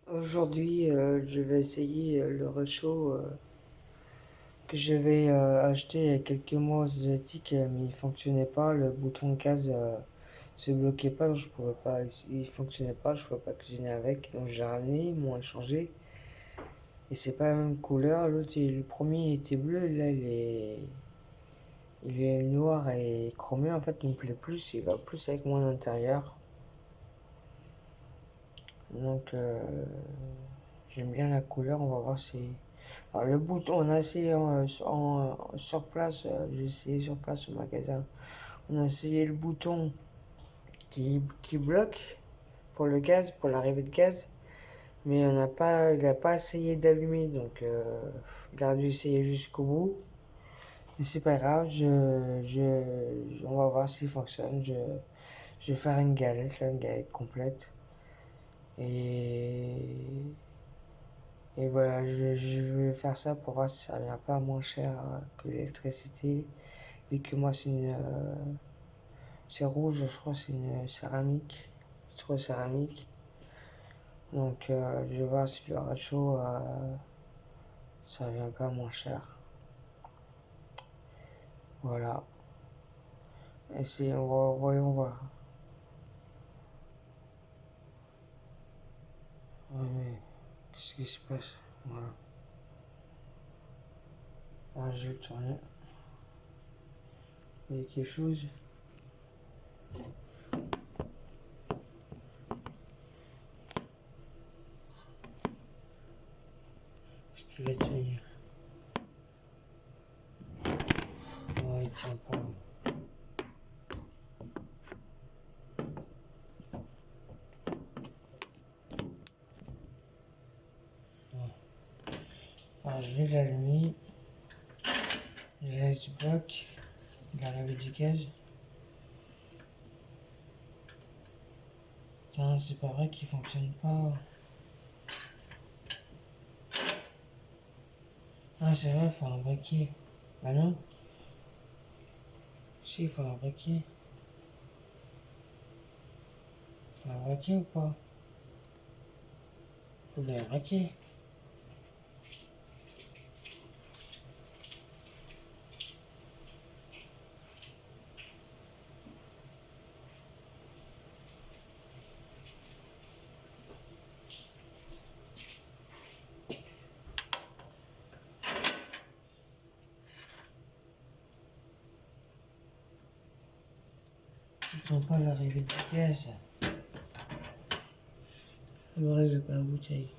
Aujourd'hui, je vais essayer le réchaud que j'avais acheté il y a quelques mois aux Asiatiques, mais il fonctionnait pas. Le bouton de gaz se bloquait pas, donc je pouvais pas. Il fonctionnait pas, je pouvais pas cuisiner avec. Donc j'ai ramené, ils m'ont changé. Et c'est pas la même couleur. Le premier il était bleu, là il est noir et chromé. En fait, il me plaît plus. Il va plus avec mon intérieur. Donc j'aime bien la couleur. On va voir si. Alors le bouton, on a essayé sur place, j'ai essayé sur place au magasin. On a essayé le bouton qui bloque pour le gaz, pour l'arrivée de gaz, mais il n'a pas essayé d'allumer, donc il a dû essayer jusqu'au bout. Mais c'est pas grave, on va voir s'il fonctionne. Je vais faire une galette, là, une galette complète. Et, et voilà, je vais faire ça pour voir si ça vient pas moins cher que l'électricité. Vu que moi, c'est rouge, je crois que c'est une céramique. Je trouve céramique. Donc, je vais voir si le ratio, ça vient pas moins cher. Voilà. Voyons voir. Ouais, mais qu'est-ce qui se passe? Voilà. Là, je vais tourner. Il y a quelque chose. Est-ce qu'il va tenir? Oh, il tient pas. Alors, je vais l'allumer. Je laisse bloc. L'arrivée du gaz. Putain, c'est pas vrai qu'il fonctionne pas. Ah, c'est vrai, il faut un briquet. Ah non? Si, il faut un briquet. Faut un briquet ou pas? Faut bien un briquet. Ils sont pas l'arrivée du gaz. Ah ouais, j'ai pas la bouteille.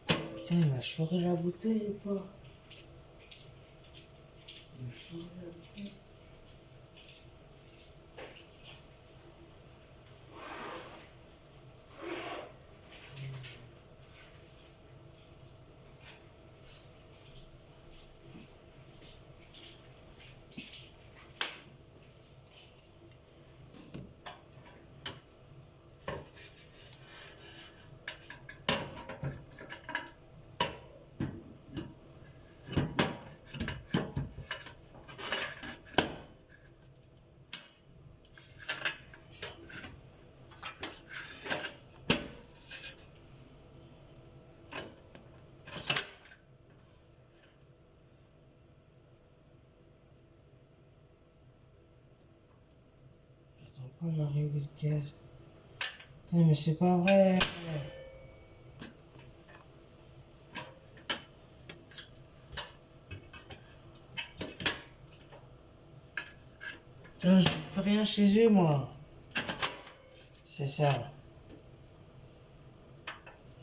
Putain, il m'a chouré la bouteille ou pas? Il m'a chouré la bouteille. J'attends pas l'arrivée du gaz. Putain, mais c'est pas vrai. Putain, je peux rien chez eux, moi. C'est ça.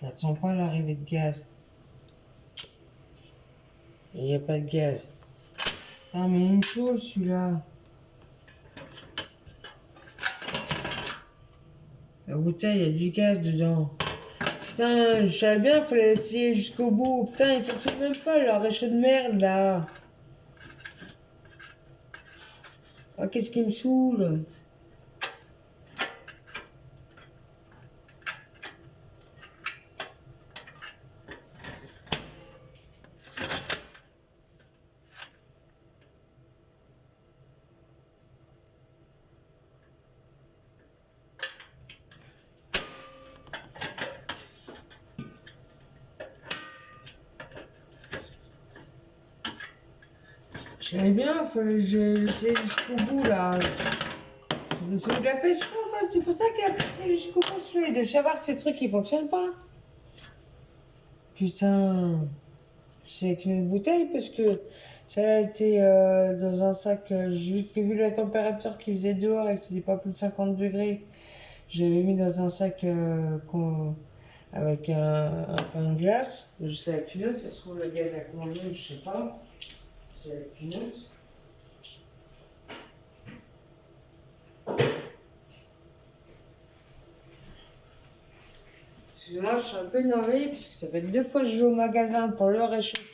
J'attends pas l'arrivée de gaz. Il n'y a pas de gaz. Putain, mais il me saoule celui-là. La bouteille, il y a du gaz dedans. Putain, je savais bien, il fallait essayer jusqu'au bout. Putain, il fonctionne même pas, le réchaud de merde, là. Ah, qu'est-ce qui me saoule? J'aimais bien, j'essaie jusqu'au bout là. C'est de la fait exprès, en fait, c'est pour ça qu'il a passé jusqu'au bout celui de savoir que ces trucs qui fonctionnent pas. Putain, c'est avec une bouteille parce que ça a été dans un sac. Vu la température qu'il faisait dehors et que c'était pas plus de 50 degrés, je l'avais mis dans un sac avec un pain de glace. Je sais avec une autre, ça se trouve le gaz a congelé, je sais pas. C'est avec une autre. Excusez-moi, je suis un peu énervée parce que ça fait 2 fois que je vais au magasin pour le réchauffer.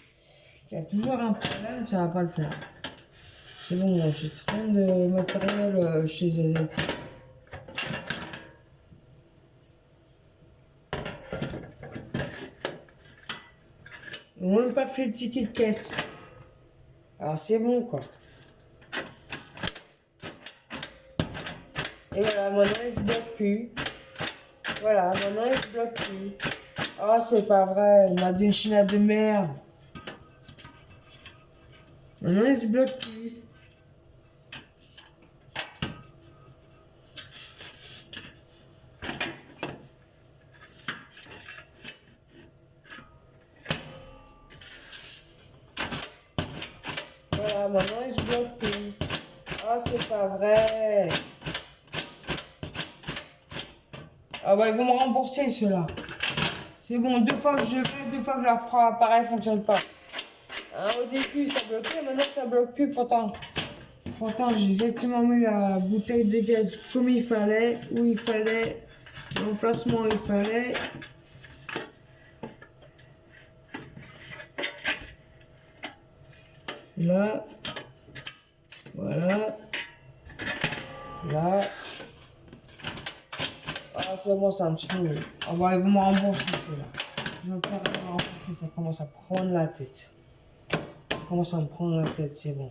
Il y a toujours un problème, ça va pas le faire. C'est bon, j'ai plein de matériel chez Zazati. Ils m'ont même pas fait le ticket de caisse. Alors c'est bon quoi. Et voilà, maintenant il se bloque plus. Voilà, maintenant il se bloque plus. Oh, c'est pas vrai, il m'a dit une china de merde. Maintenant il se bloque plus. Voilà, maintenant il se bloque plus. Oh, c'est pas vrai. Ah bah ils vont me rembourser ceux-là. C'est bon, 2 fois que je fais, 2 fois que je leur prends l'appareil, fonctionne pas. Hein, au début ça bloquait, maintenant ça bloque plus pourtant. Pourtant j'ai exactement mis la bouteille de gaz comme il fallait, où il fallait, l'emplacement où il fallait. Là, voilà, là. Ah c'est bon, ça me saoule. Ah bah ils vont me rembourser ceux-là. Je vais faire me rembourser, ça commence à prendre la tête. Ça commence à me prendre la tête, c'est bon.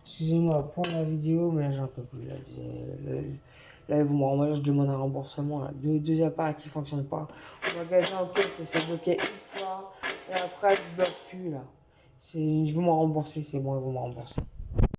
Excusez-moi pour la vidéo, mais là j'en peux plus. Là, ils vont me renvoyer, je demande un remboursement. Là. Deux appareils qui ne fonctionnent pas. Au magasin, ok, ça s'est bloqué une fois. Et après, je ne bloque plus là. Ils vont me rembourser, c'est bon, ils vont me rembourser.